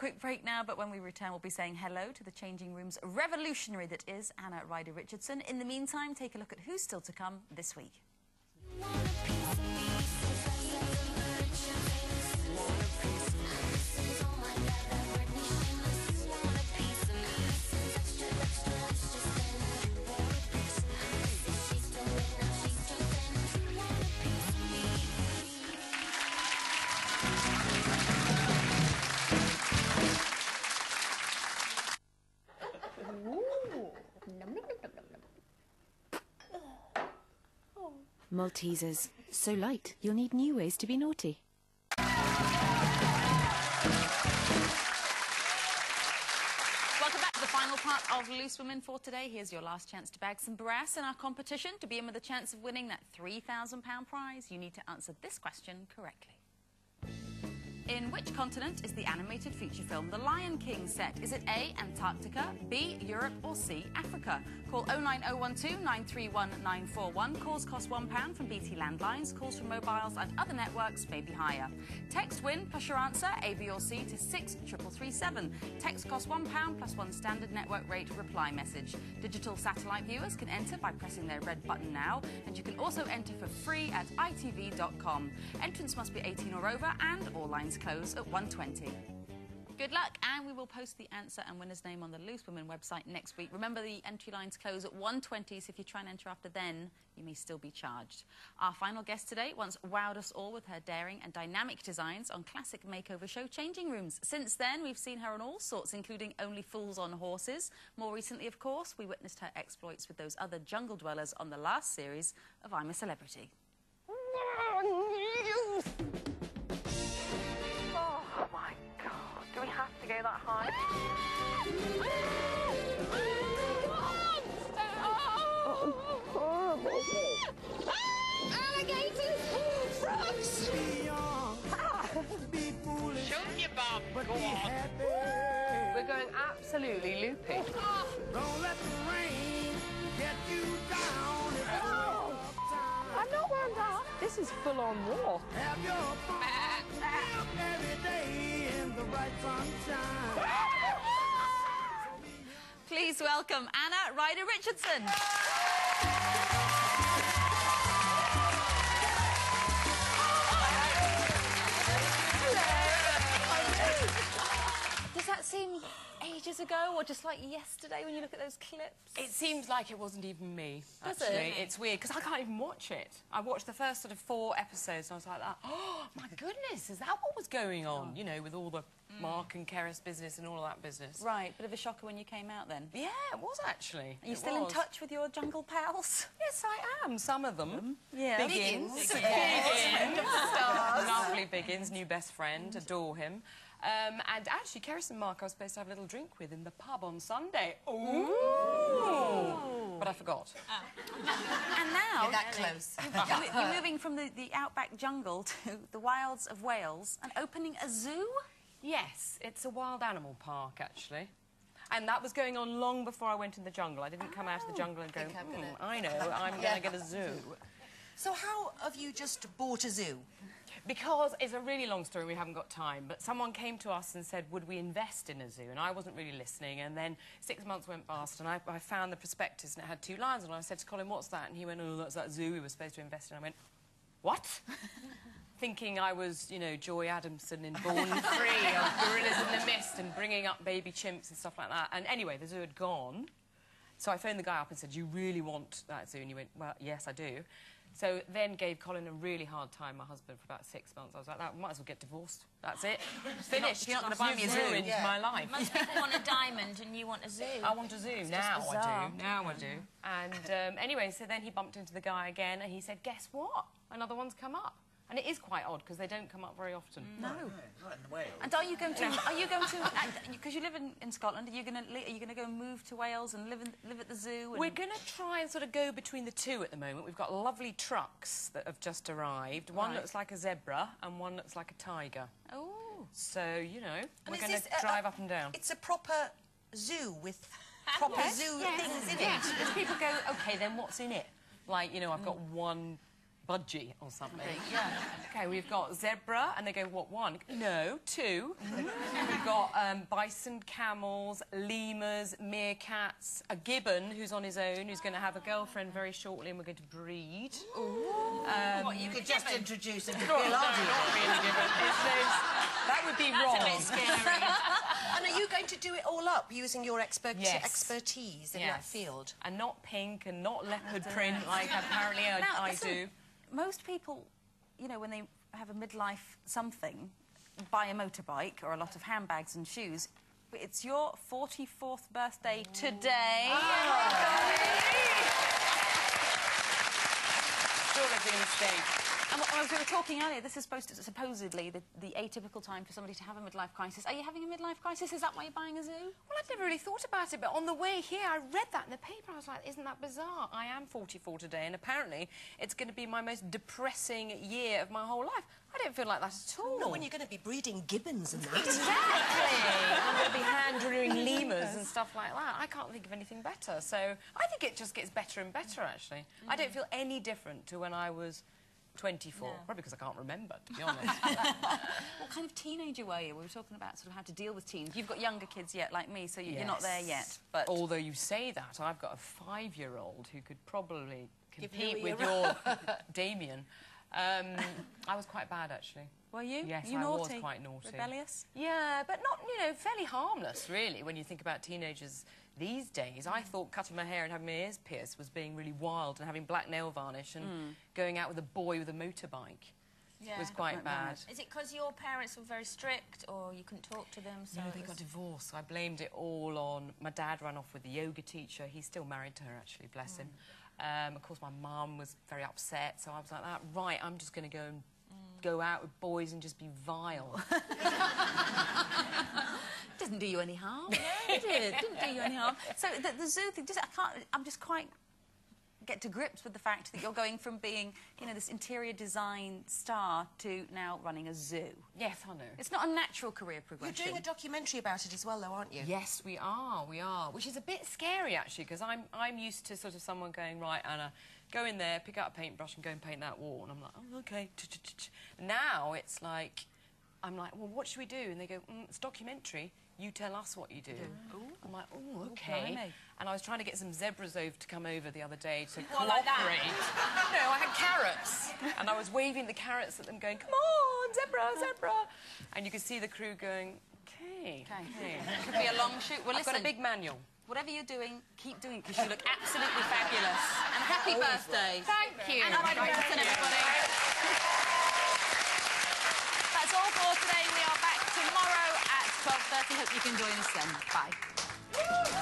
Quick break now, but when we return, we'll be saying hello to the changing room's revolutionary that is Anna Ryder-Richardson. In the meantime, take a look at who's still to come this week. Maltesers. So light, you'll need new ways to be naughty. Welcome back to the final part of Loose Women for today. Here's your last chance to bag some brass in our competition. To be in with a chance of winning that £3,000 prize, you need to answer this question correctly. In which continent is the animated feature film The Lion King set? Is it A, Antarctica, B, Europe, or C, Africa? Call 09012 931 941. Calls cost £1 from BT landlines. Calls from mobiles and other networks may be higher. Text WIN plus your answer, A, B or C, to 63337. Text costs £1 plus one standard network rate reply message. Digital satellite viewers can enter by pressing their red button now, and you can also enter for free at itv.com. Entrance must be 18 or over, and all lines close at 1:20. Good luck, and we will post the answer and winner's name on the Loose Women website next week. Remember, the entry lines close at 1:20, so if you try and enter after then, you may still be charged. Our final guest today once wowed us all with her daring and dynamic designs on classic makeover show Changing Rooms. Since then, we've seen her on all sorts, including Only Fools on Horses. More recently, of course, we witnessed her exploits with those other jungle dwellers on the last series of I'm a Celebrity. Oh my God, do we have to go that high? Horrible. Alligators! Frogs! Show me your bum, go on. We're going absolutely loopy. Don't let the rain get you down. I'm not wound up. This is full-on war. Have your fun every day in the bright sunshine. Please welcome Anna Ryder-Richardson. Does that seem ages ago, or just like yesterday when you look at those clips? It seems like it wasn't even me, Does actually. it? It's weird, because I can't even watch it. I watched the first sort of 4 episodes, and I was like, oh, my goodness, is that what was going on? You know, with all the Mark and Keris business and all of that business. Right, bit of a shocker when you came out then. Yeah, it was, actually. Are you still in touch with your jungle pals? Yes, I am. Some of them. Yeah. Biggins. Lovely Biggins, new best friend, adore him. And actually, Keris and Mark I was supposed to have a little drink with in the pub on Sunday. Ooh! But I forgot. And now... You're that close. You're moving from the outback jungle to the wilds of Wales and opening a zoo? Yes, it's a wild animal park, actually. And that was going on long before I went in the jungle. I didn't come out of the jungle and go, I know, I'm going to get a zoo. So how have you just bought a zoo? Because it's a really long story, we haven't got time, but someone came to us and said, would we invest in a zoo? And I wasn't really listening, and then 6 months went past, and I found the prospectus, and it had 2 lines, and I said to Colin, what's that? And he went, oh, that's that zoo we were supposed to invest in. I went, what? Thinking I was, you know, Joy Adamson in Born Free, of Gorillas in the Mist, and bringing up baby chimps and stuff like that. And anyway, the zoo had gone. So I phoned the guy up and said, you really want that zoo? And he went, well, yes, I do. So then gave Colin a really hard time, my husband, for about 6 months. I was like, that might as well get divorced. That's it. Finished. You're not going to buy me a zoo. Ruined my life. Most people want a diamond and you want a zoo. I want a zoo. Now I bizarre. do. Now I do. And anyway, so then he bumped into the guy again and he said, guess what? Another one's come up. And it is quite odd because they don't come up very often. No. Not in Wales. And are you going to... Because you live in Scotland, are you going to go and move to Wales and live at the zoo? And... We're going to try and sort of go between the two at the moment. We've got lovely trucks that have just arrived. One looks like a zebra and one looks like a tiger. Oh. So, you know, And we're going to drive up and down. It's a proper zoo with proper zoo things in it. Because people go, OK, then what's in it? Like, you know, I've got one budgie or something. Yeah. OK, we've got zebra, and they go, what, one? No, two. We've got bison, camels, lemurs, meerkats, a gibbon who's on his own, who's going to have a girlfriend very shortly, and we're going to breed. What, you could just introduce him to Not Bill, aren't you? really gibbon. That would be wrong. That's a bit scary. And are you going to do it all up using your expertise in that Yes. field? And not pink and not leopard print like apparently I do. Most people, you know, when they have a midlife something, buy a motorbike or a lot of handbags and shoes. But it's your 44th birthday today. Sure, there's been a mistake. And as we were talking earlier, this is supposedly the atypical time for somebody to have a midlife crisis. Are you having a midlife crisis? Is that why you're buying a zoo? Well, I'd never really thought about it, but on the way here, I read that in the paper. I was like, isn't that bizarre? I am 44 today, and apparently it's going to be my most depressing year of my whole life. I don't feel like that at all. Not when you're going to be breeding gibbons and that. Exactly. I'm going to be hand-rearing lemurs and stuff like that. I can't think of anything better. So I think it just gets better and better, actually. I don't feel any different to when I was 24. No. Probably because I can't remember, to be honest. What kind of teenager were you? We were talking about sort of how to deal with teens. You've got younger kids yet, like me, so you're not there yet. But although you say that, I've got a 5-year-old who could probably Give compete you a with year. your Damien. I was quite bad, actually. were you? Yes, you I naughty? was quite naughty. Rebellious? Yeah, but not, you know, fairly harmless, really, when you think about teenagers these days. I thought cutting my hair and having my ears pierced was being really wild, and having black nail varnish and going out with a boy with a motorbike was quite bad. Is it because your parents were very strict, or you couldn't talk to them? So No, it they was- got divorced. So I blamed it all on... My dad ran off with the yoga teacher. He's still married to her, actually, bless him. Of course, my mum was very upset, so I was like that. Right, I'm just going to go and go out with boys and just be vile. Didn't do you any harm. No, it did. Didn't do you any harm. So the zoo thing, I'm just quite get to grips with the fact that you're going from being, you know, this interior design star to now running a zoo. Yes, I know. It's not a natural career You're progression. doing a documentary about it as well, though, aren't you? Yes, we are, which is a bit scary, actually, because I'm used to sort of someone going, right, Anna, go in there, pick up a paintbrush and go and paint that wall. And I'm like, oh, OK. Now it's like, I'm like, well, what should we do? And they go, it's a documentary. You tell us what you do. I'm like, oh, OK. blimey. And I was trying to get some zebras over to come over the other day to What, like that? cooperate. No, I had carrots. And I was waving the carrots at them, going, come on, zebra, zebra. And you could see the crew going, OK. Could be a long shoot. Well, I've got a listen, big manual. whatever you're doing, keep doing it, because you look absolutely fabulous. And happy birthday. Thank you. And happy birthday, everybody. That's all for today. We are back tomorrow at 12:30. Hope you can join us then. Bye.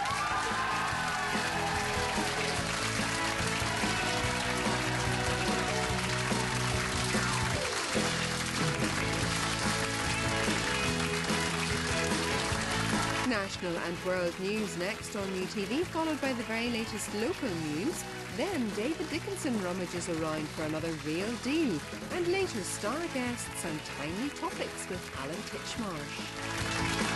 National and world news next on UTV, followed by the very latest local news. Then David Dickinson rummages around for another real deal. And later star guests and timely topics with Alan Titchmarsh.